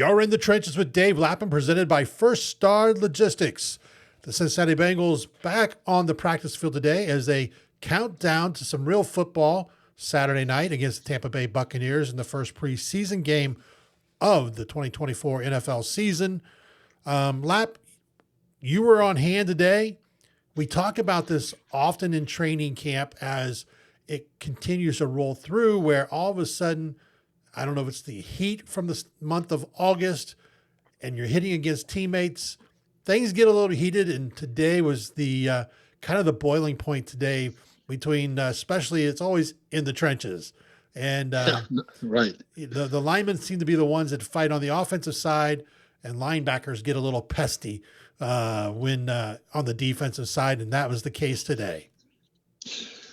You're in the trenches with Dave Lapham, presented by First Star Logistics. The Cincinnati Bengals back on the practice field today as they count down to some real football Saturday night against the Tampa Bay Buccaneers in the first preseason game of the 2024 NFL season. Lap, you were on hand today. We talk about this often in training camp as it continues to roll through, where all of a sudden, I don't know if it's the heat from the month of August and you're hitting against teammates, things get a little heated. And today was the kind of the boiling point today between, especially it's always in the trenches. And right. The linemen seem to be the ones that fight on the offensive side, and linebackers get a little pesky when on the defensive side. And that was the case today.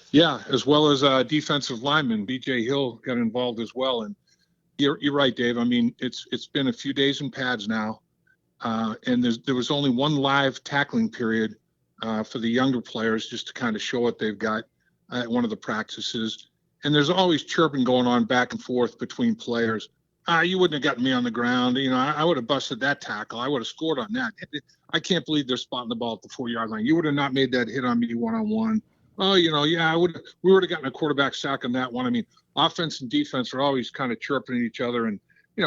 Yeah, as well as defensive lineman. B.J. Hill got involved as well. And you're right, Dave. I mean, it's been a few days in pads now, and there was only one live tackling period for the younger players just to kind of show what they've got at one of the practices. And there's always chirping going on back and forth between players. You wouldn't have gotten me on the ground. You know, I would have busted that tackle. I would have scored on that. I can't believe they're spotting the ball at the 4-yard line. You would have not made that hit on me one-on-one. Oh, yeah, we would have gotten a quarterback sack on that one. I mean, offense and defense are always kind of chirping at each other, and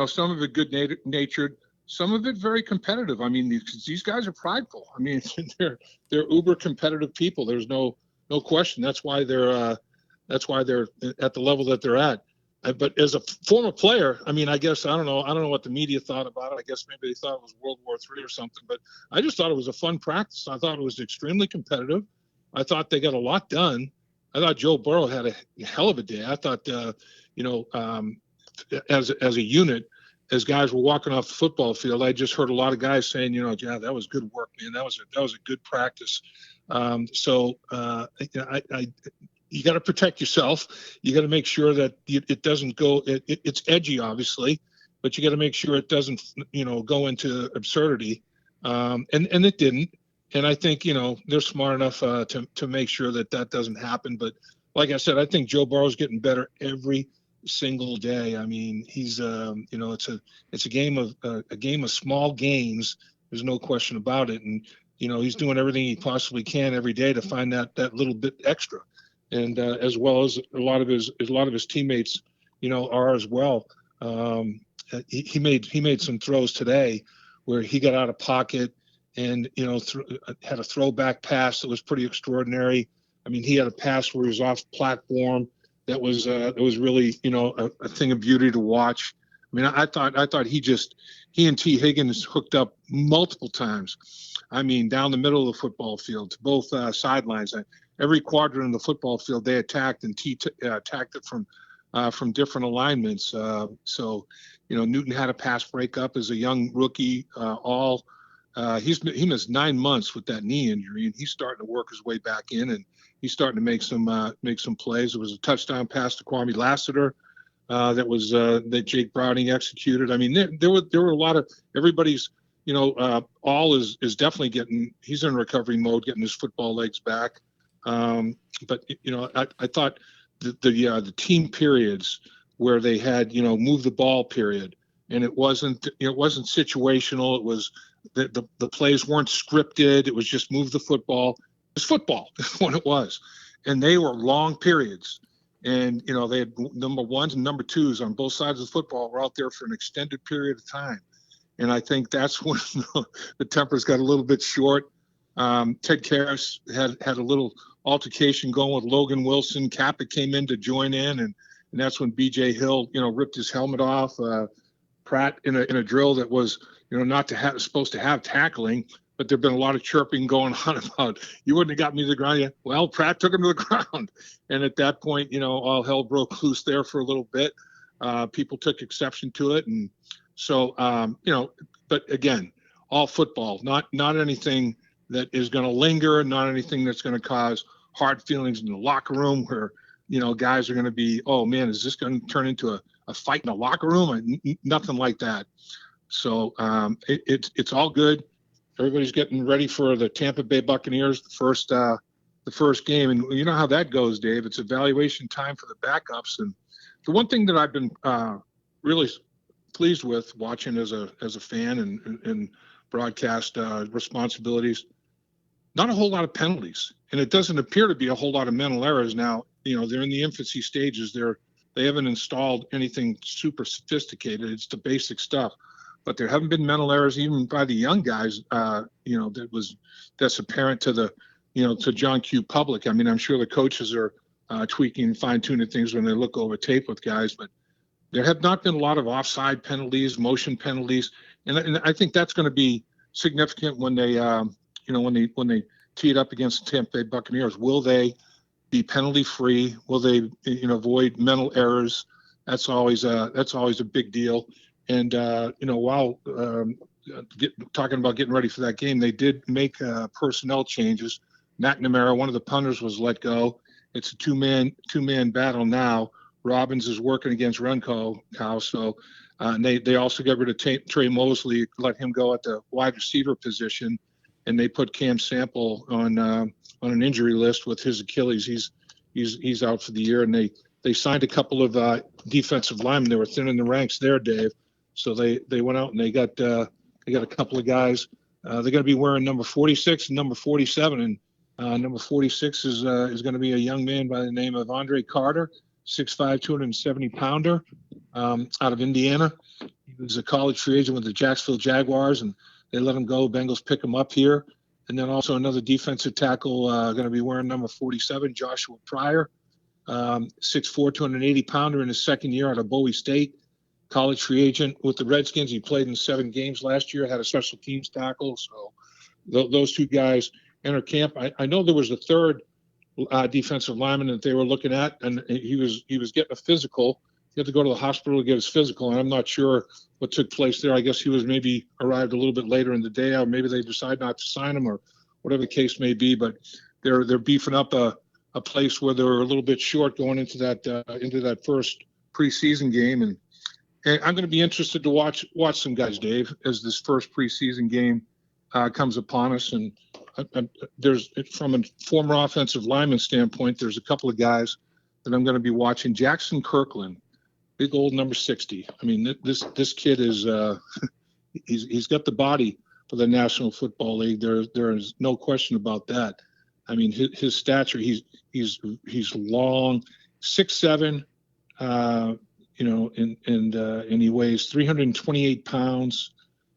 some of it good-natured, some of it very competitive. I mean, these guys are prideful. I mean, they're uber competitive people. There's no question. That's why they're at the level that they're at. But as a former player, I mean, I guess I don't know what the media thought about it. I guess maybe they thought it was World War III or something. But I just thought it was a fun practice. I thought it was extremely competitive. I thought they got a lot done. I thought Joe Burrow had a hell of a day. I thought, as a unit, as guys were walking off the football field, I just heard a lot of guys saying, yeah, that was good work, man. That was a good practice. You got to protect yourself. You got to make sure that it doesn't go. It's edgy, obviously, but you got to make sure it doesn't, go into absurdity. And it didn't. And I think, they're smart enough to make sure that doesn't happen. But like I said, I think Joe Burrow's getting better every single day. I mean, he's, it's a game of small gains. There's no question about it. And, he's doing everything he possibly can every day to find that little bit extra. And as well as a lot of his teammates, are as well. He made some throws today where he got out of pocket and had a throwback pass that was pretty extraordinary. I mean, he had a pass where he was off platform that was really a thing of beauty to watch. I mean, I thought he and T. Higgins hooked up multiple times. I mean, down the middle of the football field to both sidelines. Every quadrant in the football field they attacked, and T attacked it from different alignments. So Newton had a pass breakup as a young rookie. He missed 9 months with that knee injury, and he's starting to work his way back in, and he's starting to make some plays. It was a touchdown pass to Kwame Lassiter that Jake Browning executed. I mean, there were a lot of everybody's. All is definitely he's in recovery mode, getting his football legs back. But I thought the team periods where they had move the ball period, and it wasn't situational. It was the plays weren't scripted. It was just move the football. It was football what it was, and they were long periods. And they had number ones and number twos on both sides of the football were out there for an extended period of time. And I think that's when the tempers got a little bit short. Ted Karras had a little altercation going with Logan Wilson. Kappa came in to join in, and that's when B.J. Hill, ripped his helmet off. Pratt in a drill that was, supposed to have tackling, but there've been a lot of chirping going on about you wouldn't have got me to the ground yet. Well, Pratt took him to the ground, and at that point, all hell broke loose there for a little bit. People took exception to it, and so but again, all football, not anything that is going to linger, not anything that's going to cause hard feelings in the locker room where, guys are going to be, oh man, is this going to turn into a fight in the locker room? Nothing like that. So it's all good. Everybody's getting ready for the Tampa Bay Buccaneers, the first game. And you know how that goes, Dave. It's evaluation time for the backups. And the one thing that I've been really pleased with watching as a fan and broadcast responsibilities. Not a whole lot of penalties, and it doesn't appear to be a whole lot of mental errors now. They're in the infancy stages. They haven't installed anything super sophisticated. It's the basic stuff, but there haven't been mental errors even by the young guys. That's apparent to to John Q. Public. I mean, I'm sure the coaches are tweaking and fine tuning things when they look over tape with guys, but there have not been a lot of offside penalties, motion penalties, and I think that's going to be significant when they when they tee it up against the Tampa Bay Buccaneers. Will they be penalty free? Will they avoid mental errors? That's always a big deal. And while talking about getting ready for that game, they did make personnel changes. McNamara, one of the punters, was let go. It's a two-man battle now. Robbins is working against Renko, so and they also got rid of Trey Mosley, let him go at the wide receiver position, and they put Cam Sample on an injury list with his Achilles. He's out for the year, and they signed a couple of defensive linemen. They were thinning the ranks there, Dave. So they went out and they got a couple of guys. They're going to be wearing number 46 and number 47, and number 46 is going to be a young man by the name of Andre Carter, 6'5", 270-pounder, out of Indiana. He was a college free agent with the Jacksonville Jaguars, and they let him go. Bengals pick him up here. And then also another defensive tackle going to be wearing number 47, Joshua Pryor, 6'4", 280-pounder in his second year out of Bowie State. College free agent with the Redskins. He played in 7 games last year, had a special teams tackle. So those two guys enter camp. I know there was a third defensive lineman that they were looking at, and he was getting a physical. He had to go to the hospital to get his physical, and I'm not sure what took place there. I guess he was maybe arrived a little bit later in the day, or maybe they decide not to sign him, or whatever the case may be. But they're beefing up a place where they're a little bit short going into that first preseason game, and I'm going to be interested to watch some guys, Dave, as this first preseason game comes upon us. And there's, from a former offensive lineman standpoint, there's a couple of guys that I'm going to be watching. Jackson Kirkland, big old number 60. I mean, this kid is he's got the body for the National Football League. There is no question about that. I mean, his stature, he's long, 6'7", and he weighs 328 pounds.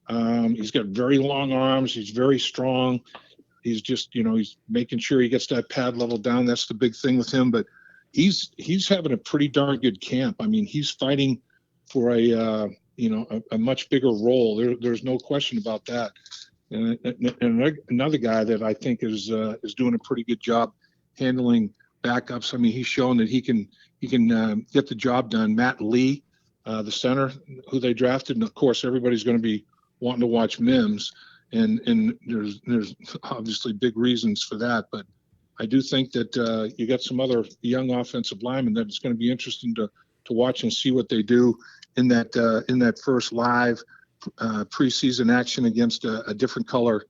He's got very long arms. He's very strong. He's just, he's making sure he gets that pad level down. That's the big thing with him. But he's having a pretty darn good camp. I mean, he's fighting for a much bigger role. There's no question about that. And another guy that I think is doing a pretty good job handling backups. I mean, he's shown that he can get the job done. Matt Lee, the center who they drafted, and of course everybody's going to be wanting to watch Mims, and there's obviously big reasons for that. But I do think that you got some other young offensive linemen that it's going to be interesting to watch and see what they do in that first live preseason action against a different color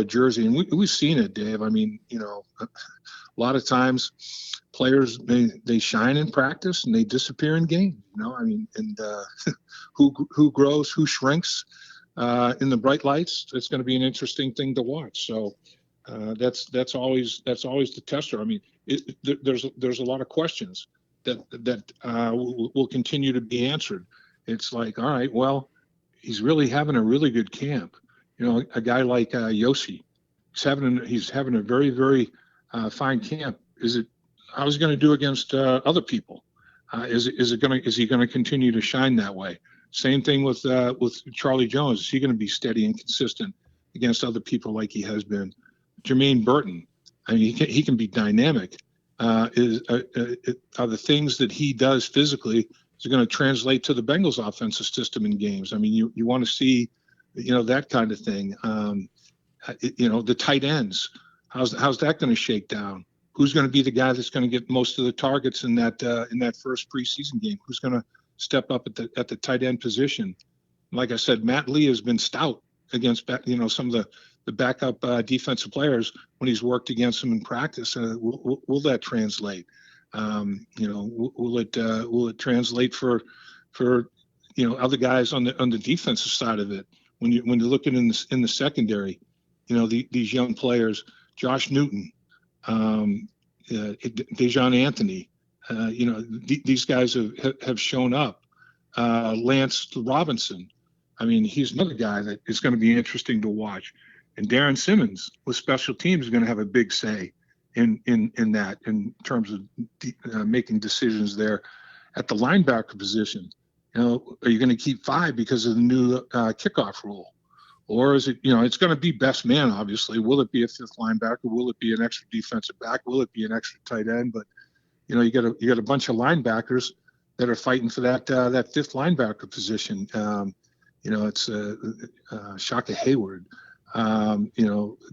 jersey. And we've seen it, Dave. I mean, a lot of times players, they shine in practice and they disappear in game. I mean, and who grows, who shrinks in the bright lights. It's going to be an interesting thing to watch. So that's always the tester. I mean, there's a lot of questions that will continue to be answered. It's like, all right, well, he's really having a really good camp. A guy like Yossi, he's having a very, very fine camp. How's he going to do against other people? Is he going to continue to shine that way? Same thing with Charlie Jones. Is he going to be steady and consistent against other people like he has been? Jermaine Burton, I mean, he can be dynamic. Are the things that he does physically is going to translate to the Bengals offensive system in games? I mean, you want to see, that kind of thing. The tight ends, how's that going to shake down? Who's going to be the guy that's going to get most of the targets in that first preseason game? Who's going to step up at the tight end position? Like I said, Matt Lee has been stout against some of the backup defensive players when he's worked against them in practice. Will that translate? Will it translate for other guys on the defensive side of it. When you're looking in the secondary, these young players, Josh Newton, Dejon Anthony, these guys have shown up. Lance Robinson, I mean, he's another guy that is going to be interesting to watch. And Darren Simmons with special teams is going to have a big say in that, in terms of making decisions there. At the linebacker position, are you going to keep 5 because of the new kickoff rule? Or is it, it's going to be best man, obviously. Will it be a 5th linebacker? Will it be an extra defensive back? Will it be an extra tight end? But, you got a bunch of linebackers that are fighting for that 5th linebacker position. It's Shaka Hayward,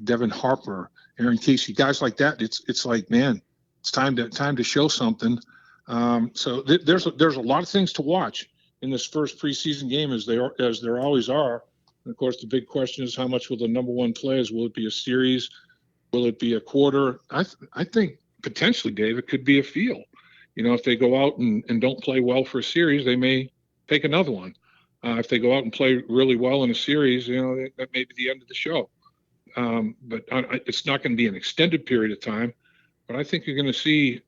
Devin Harper, Aaron Casey, guys like that. It's like, man, it's time to show something. So there's a lot of things to watch in this first preseason game, as there always are. And of course, the big question is, how much will the number one players? Will it be a series? Will it be a quarter? I think potentially, Dave, it could be a feel. If they go out and don't play well for a series, they may take another one. If they go out and play really well in a series, that may be the end of the show. But it's not going to be an extended period of time. But I think you're going to see,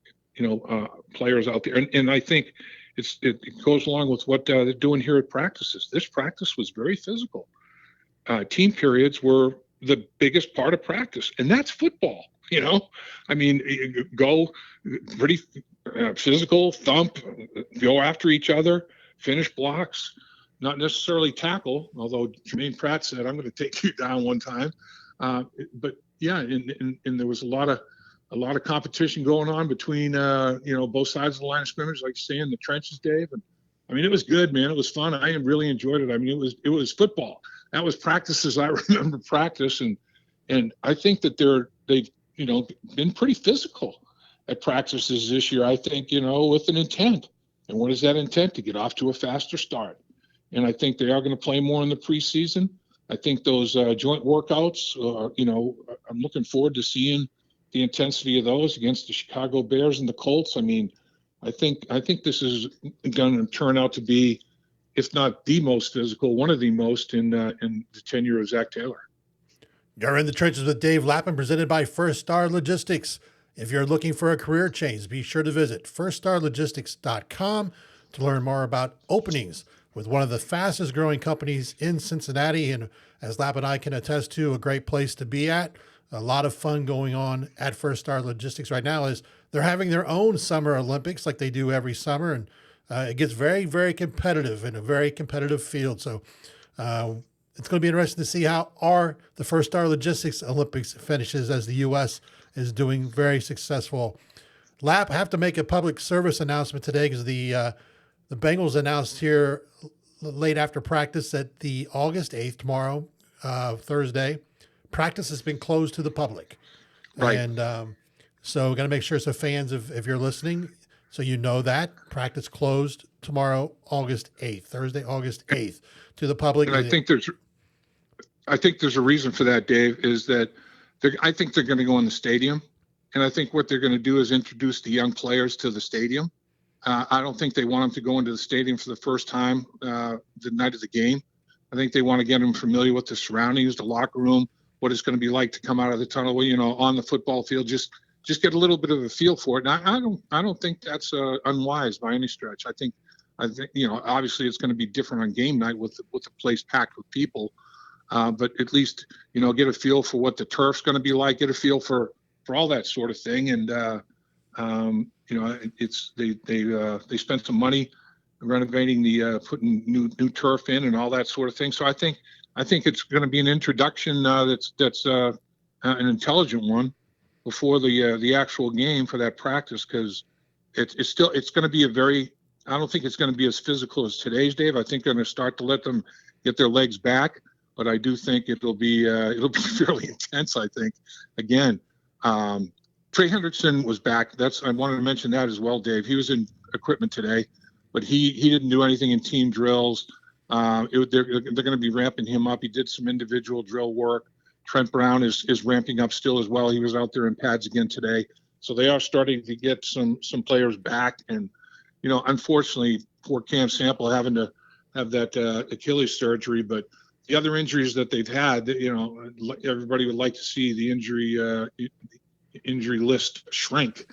players out there. And I think it goes along with what they're doing here at practices. This practice was very physical. Team periods were the biggest part of practice, and that's football. I mean, go pretty physical, thump, go after each other, finish blocks, not necessarily tackle, although Jermaine Pratt said, I'm going to take you down one time. But yeah, and there was a lot of competition going on between, both sides of the line of scrimmage, like you say, in the trenches, Dave. And I mean, it was good, man. It was fun. I really enjoyed it. I mean, it was football. That was practice as I remember practice. And I think that they've been pretty physical at practices this year, I think, with an intent. And what is that intent? To get off to a faster start. And I think they are going to play more in the preseason. I think those joint workouts, I'm looking forward to seeing the intensity of those against the Chicago Bears and the Colts. I mean, I think this is going to turn out to be, if not the most physical, one of the most in the tenure of Zach Taylor. You're in the trenches with Dave Lapham, presented by First Star Logistics. If you're looking for a career change, be sure to visit firststarlogistics.com to learn more about openings with one of the fastest growing companies in Cincinnati. And as Lapp and I can attest to, a great place to be at. A lot of fun going on at First Star Logistics right now, as they're having their own Summer Olympics like they do every summer. And it gets very, very competitive in a very competitive field. So it's going to be interesting to see how the First Star Logistics Olympics finishes, as the U.S. is doing very successful. Lapp, I have to make a public service announcement today, because the Bengals announced here late after practice that the August 8th, tomorrow, Thursday, practice has been closed to the public. Right. And so we're going to make sure, so fans, if you're listening, so you know that practice closed tomorrow, August 8th, Thursday, August 8th, to the public. And I think there's a reason for that, Dave, is that I think they're going to go in the stadium. And I think what they're going to do is introduce the young players to the stadium. I don't think they want them to go into the stadium for the first time the night of the game. I think they want to get them familiar with the surroundings, the locker room, what it's going to be like to come out of the tunnel, on the football field, just get a little bit of a feel for it. And I don't think that's unwise by any stretch. I think, obviously it's going to be different on game night with the place packed with people. But at least, get a feel for what the turf's going to be like, get a feel for all that sort of thing. And, they spent some money renovating putting new turf in and all that sort of thing. So I think it's going to be an introduction that's an intelligent one before the actual game for that practice, because it's going to be I don't think it's going to be as physical as today's, Dave. I think they're going to start to let them get their legs back, but I do think it'll be fairly intense. I think, again, Trey Hendrickson was back. I wanted to mention that as well, Dave. He was in equipment today, but he didn't do anything in team drills. They're going to be ramping him up. He did some individual drill work. Trent Brown is ramping up still as well. He was out there in pads again today. So they are starting to get some players back. And, unfortunately, poor Cam Sample having to have that Achilles surgery. But the other injuries that they've had, everybody would like to see the injury list shrink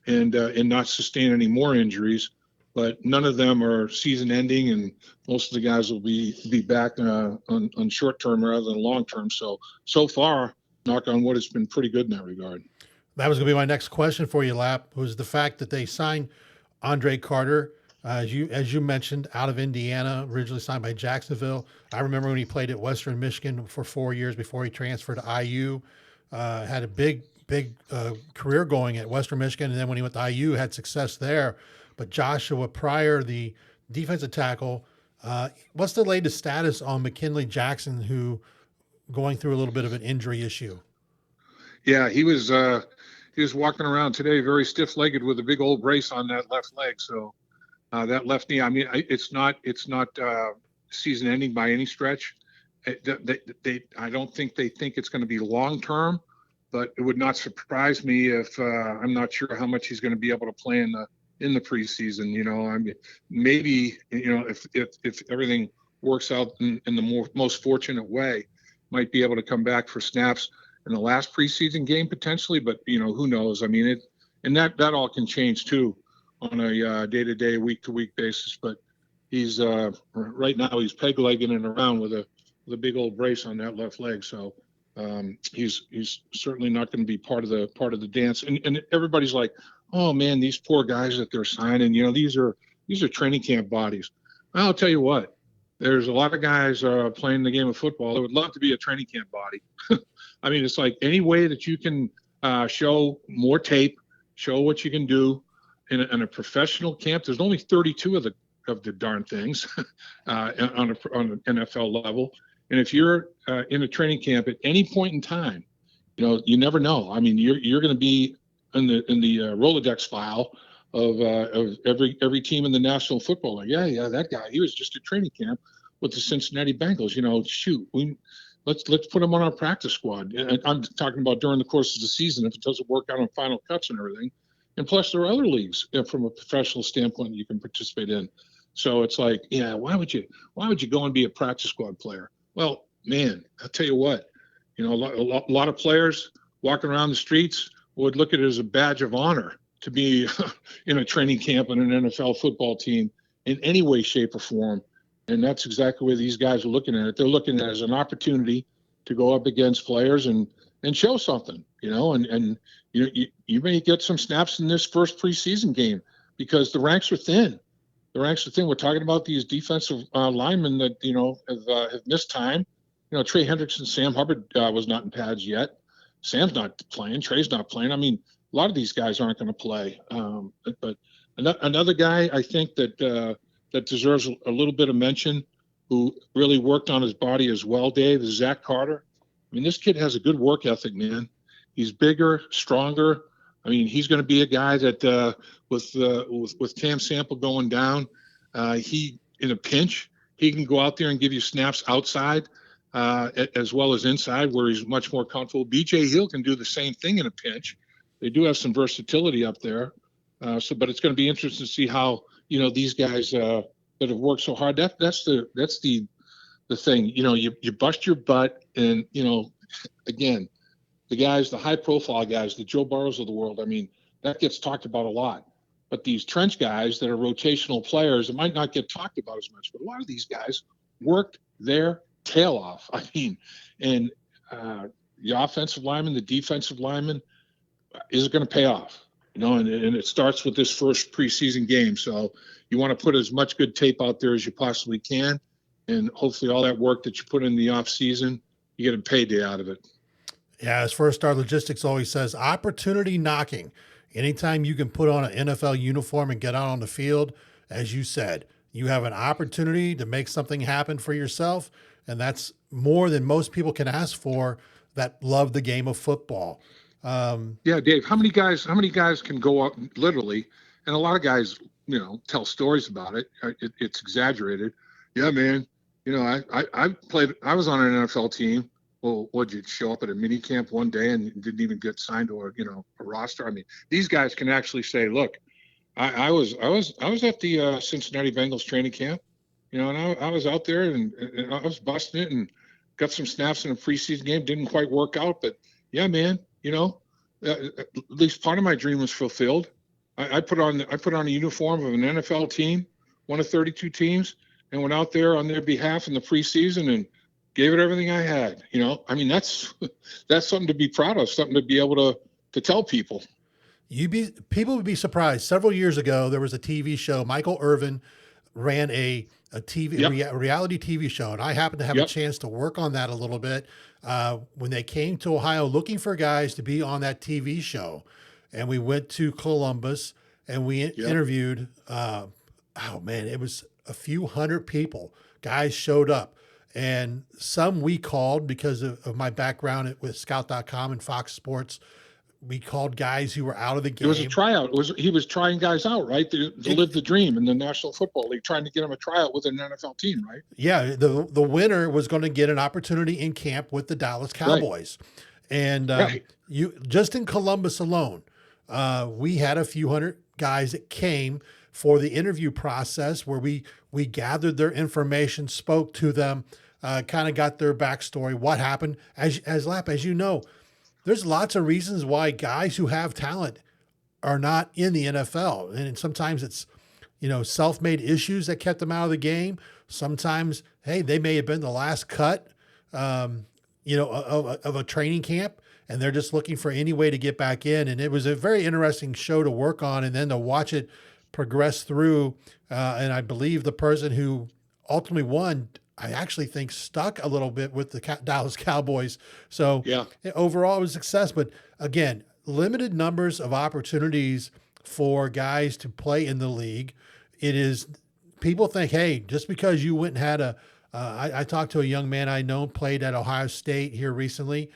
and not sustain any more injuries. But none of them are season ending, and most of the guys will be back on short term rather than long term. So far, knock on wood, it's been pretty good in that regard. That was going to be my next question for you, Lap, was the fact that they signed Andre Carter, as you mentioned, out of Indiana, originally signed by Jacksonville. I remember when he played at Western Michigan for 4 years before he transferred to IU. Had a big career going at Western Michigan, and then when he went to IU, had success there. But Joshua Pryor, the defensive tackle, what's the latest status on McKinley Jackson, who going through a little bit of an injury issue? Yeah, he was walking around today very stiff-legged with a big old brace on that left leg. So that left knee, I mean, it's not season-ending by any stretch. I don't think they think it's going to be long-term, but it would not surprise me if I'm not sure how much he's going to be able to play in the preseason. I mean, maybe if everything works out in the most fortunate way, might be able to come back for snaps in the last preseason game potentially, but who knows? I mean, that all can change too on a day-to-day, week-to-week basis. But he's right now he's peg-legging it around with a big old brace on that left leg. So he's certainly not going to be part of the dance. And everybody's like, oh man, these poor guys that they're signing, these are training camp bodies. Well, I'll tell you what, there's a lot of guys playing the game of football that would love to be a training camp body. I mean, it's like any way that you can show more tape, show what you can do in a professional camp. There's only 32 of the darn things on an NFL level. And if you're in a training camp at any point in time, you never know. I mean, you're going to be in the Rolodex file of every team in the National Football League. Yeah, that guy, he was just at training camp with the Cincinnati Bengals. Shoot, let's put him on our practice squad. And I'm talking about during the course of the season if it doesn't work out on final cuts and everything. And plus, there are other leagues from a professional standpoint you can participate in. So it's like, yeah, why would you go and be a practice squad player? Well, man, I'll tell you what, a lot of players walking around the streets would look at it as a badge of honor to be in a training camp on an NFL football team in any way, shape, or form. And that's exactly where these guys are looking at it. They're looking at it as an opportunity to go up against players and show something, and you may get some snaps in this first preseason game because the ranks are thin. We're talking about these defensive linemen that, have missed time. Trey Hendrickson, Sam Hubbard was not in pads yet. Sam's not playing. Trey's not playing. I mean, a lot of these guys aren't going to play. But another guy I think that deserves a little bit of mention, who really worked on his body as well, Dave, is Zach Carter. I mean, this kid has a good work ethic, man. He's bigger, stronger. I mean, he's going to be a guy that with Cam Sample going down, he in a pinch, he can go out there and give you snaps outside as well as inside, where he's much more comfortable. B.J. Hill can do the same thing in a pinch. They do have some versatility up there. But it's going to be interesting to see how these guys that have worked so hard. That's the thing. You bust your butt, and again, the high profile guys, the Joe Burrows of the world. I mean, that gets talked about a lot. But these trench guys that are rotational players, it might not get talked about as much. But a lot of these guys worked their tail off. I mean, and the offensive lineman, the defensive lineman, is going to pay off. And it starts with this first preseason game. So you want to put as much good tape out there as you possibly can, and hopefully all that work that you put in the off season, you get a payday out of it. Yeah, as First Star Logistics always says, opportunity knocking. Anytime you can put on an NFL uniform and get out on the field, as you said, you have an opportunity to make something happen for yourself, and that's more than most people can ask for that love the game of football. Yeah, Dave, how many guys can go up literally, and a lot of guys, tell stories about it. It's exaggerated. Yeah, man. I was on an NFL team. Well, would you show up at a mini camp one day and didn't even get signed to a roster? I mean, these guys can actually say, look, I was at the Cincinnati Bengals training camp. And I was out there and I was busting it and got some snaps in a preseason game. Didn't quite work out, but yeah, man, at least part of my dream was fulfilled. I put on a uniform of an NFL team, one of 32 teams, and went out there on their behalf in the preseason and gave it everything I had. I mean, that's something to be proud of, something to be able to tell people. People would be surprised. Several years ago, there was a TV show. Michael Irvin ran a reality TV show, and I happened to have a chance to work on that a little bit when they came to Ohio looking for guys to be on that TV show. And we went to Columbus and we interviewed. Oh man, it was a few hundred people. Guys showed up, and some we called because of my background with Scout.com and Fox Sports. We called guys who were out of the game. It was a tryout. He was trying guys out, right? To live the dream in the National Football League, trying to get them a tryout with an NFL team, right? Yeah, the winner was going to get an opportunity in camp with the Dallas Cowboys. Right. And you just in Columbus alone, we had a few hundred guys that came for the interview process where we gathered their information, spoke to them, kind of got their backstory, what happened. As Lap, as you know, there's lots of reasons why guys who have talent are not in the NFL. And sometimes it's, self-made issues that kept them out of the game. Sometimes, hey, they may have been the last cut, of a training camp, and they're just looking for any way to get back in. And it was a very interesting show to work on and then to watch it progress through. And I believe the person who ultimately won, I actually think stuck a little bit with the Dallas Cowboys. So overall it was a success, but again, limited numbers of opportunities for guys to play in the league. It is, people think, hey, just because you went and had I talked to a young man I know played at Ohio State here recently.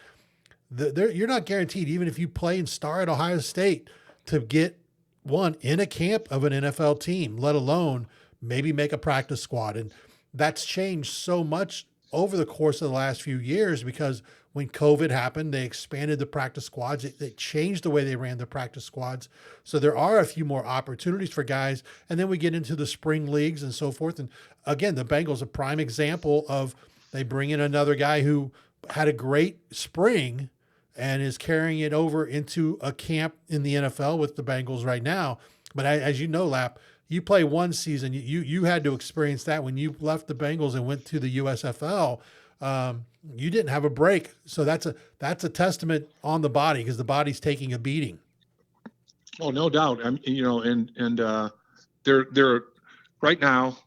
You're not guaranteed, even if you play and star at Ohio State, to get one in a camp of an NFL team, let alone maybe make a practice squad. And that's changed so much over the course of the last few years because when COVID happened, they expanded the practice squads. They changed the way they ran the practice squads. So there are a few more opportunities for guys. And then we get into the spring leagues and so forth. And again, the Bengals, a prime example of they bring in another guy who had a great spring and is carrying it over into a camp in the NFL with the Bengals right now. But as you know, Lap, you play one season, you had to experience that when you left the Bengals and went to the USFL. You didn't have a break, so that's a testament on the body because the body's taking a beating. Oh, no doubt. They're right now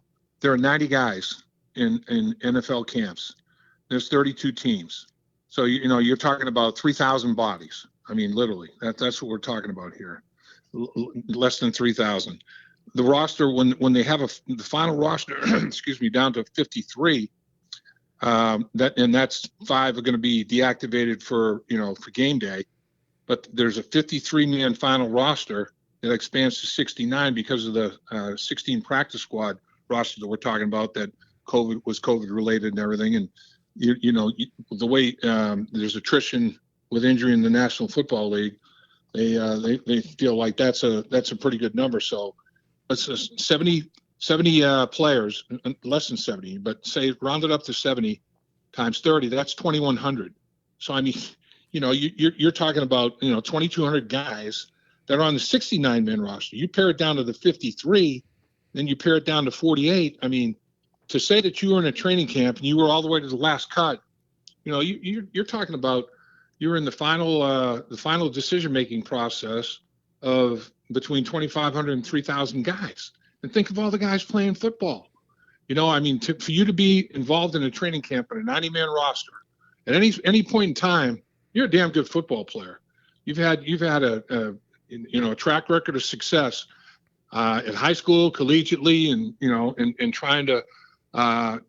there are 90 guys in NFL camps. There's 32 teams, so you're talking about 3,000 bodies. I mean, literally, that's what we're talking about here. Less than 3,000. The roster, when they have the final roster, excuse me, down to 53, that's 5 are going to be deactivated for game day, but there's a 53-man final roster that expands to 69 because of the 16 practice squad roster that we're talking about that was COVID related and everything. And the way there's attrition with injury in the National Football League, they feel like that's a pretty good number. So. Let's 70 players, less than 70, but say round it up to 70 times 30, that's 2,100. So, I mean, you're talking about, 2,200 guys that are on the 69-man roster. You pare it down to the 53, then you pare it down to 48. I mean, to say that you were in a training camp and you were all the way to the last cut, you're talking about you're in the final decision-making process of between 2,500 and 3,000 guys. And think of all the guys playing football. For you to be involved in a training camp in a 90-man roster at any point in time, you're a damn good football player. You've had a track record of success at high school, collegiately, and trying to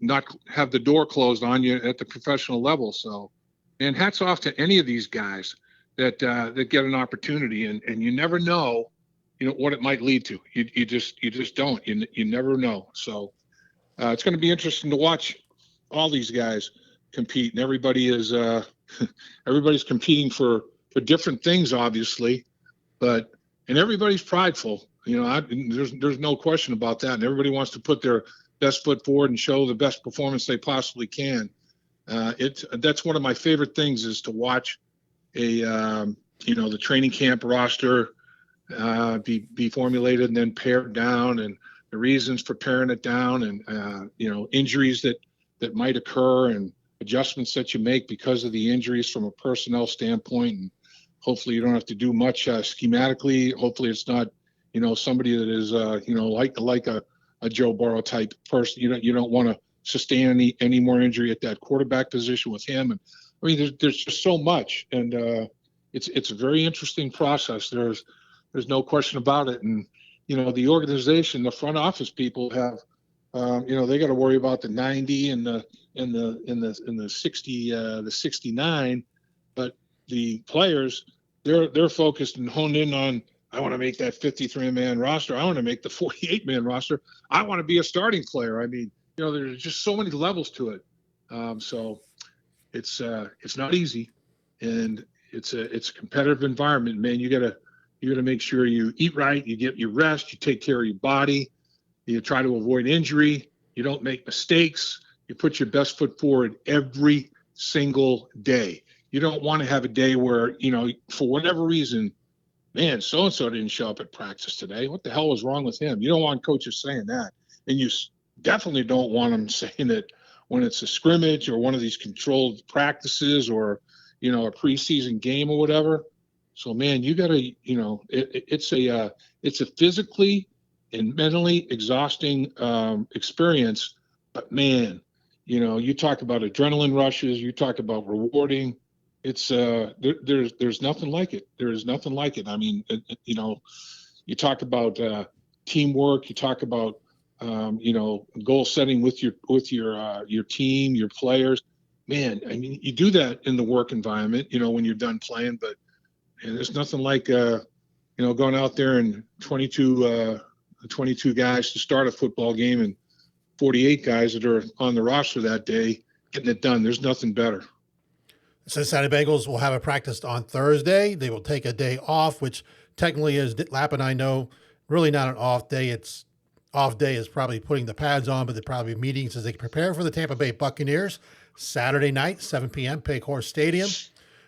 not have the door closed on you at the professional level. So, and hats off to any of these guys that get an opportunity, and you never know, what it might lead to. You just don't. You never know. So it's going to be interesting to watch all these guys compete, and everybody's competing for different things, obviously, and everybody's prideful. There's no question about that, and everybody wants to put their best foot forward and show the best performance they possibly can. That's one of my favorite things, is to watch the training camp roster be formulated and then pared down, and the reasons for paring it down, and injuries that might occur, and adjustments that you make because of the injuries from a personnel standpoint. And hopefully you don't have to do much schematically. Hopefully it's not somebody that is like a Joe Burrow type person. You don't want to sustain any more injury at that quarterback position with him. And I mean, there's just so much, and it's a very interesting process. There's no question about it. And the organization, the front office people have, they got to worry about the 90 and the 60, the 69, but the players, they're focused and honed in on, I want to make that 53-man roster. I want to make the 48-man roster. I want to be a starting player. I mean, there's just so many levels to it. So it's not easy, and it's a competitive environment, man. You gotta make sure you eat right, you get your rest, you take care of your body, you try to avoid injury, you don't make mistakes, you put your best foot forward every single day. You don't want to have a day where, for whatever reason, man, so-and-so didn't show up at practice today. What the hell was wrong with him? You don't want coaches saying that. And you definitely don't want them saying it when it's a scrimmage or one of these controlled practices, or, a preseason game or whatever. So, man, you got to, it's a physically and mentally exhausting experience. But, man, you talk about adrenaline rushes, you talk about rewarding. It's there's nothing like it. There is nothing like it. I mean, you talk about teamwork. You talk about goal setting with your team, your players. Man, I mean, you do that in the work environment. When you're done playing, but there's nothing like going out there and 22 guys to start a football game, and 48 guys that are on the roster that day getting it done. There's nothing better. Cincinnati Bengals will have a practice on Thursday. They will take a day off, which technically, as Lap and I know, really not an off day. It's off day is probably putting the pads on, but they're probably meetings as they prepare for the Tampa Bay Buccaneers Saturday night, 7 p.m., Paycor Stadium.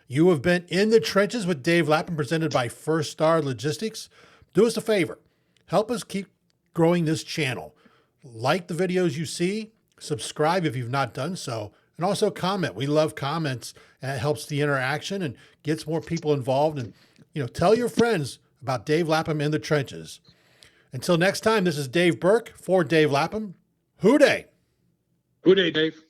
You have been in the trenches with Dave Lapham, presented by First Star Logistics. Do us a favor. Help us keep growing this channel. Like the videos you see, subscribe if you've not done so, and also comment. We love comments, and it helps the interaction and gets more people involved. And, tell your friends about Dave Lapham in the trenches. Until next time, this is Dave Burke for Dave Lapham. Hoo-day. Hoo-day, Dave.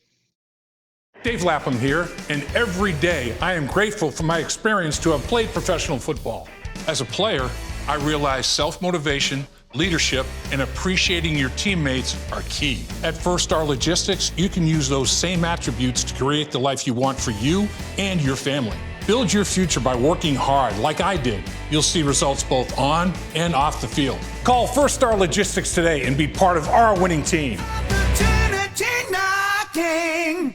Dave Lapham here, and every day I am grateful for my experience to have played professional football. As a player, I realize self-motivation, leadership, and appreciating your teammates are key. At First Star Logistics, you can use those same attributes to create the life you want for you and your family. Build your future by working hard like I did. You'll see results both on and off the field. Call First Star Logistics today and be part of our winning team. Opportunity knocking.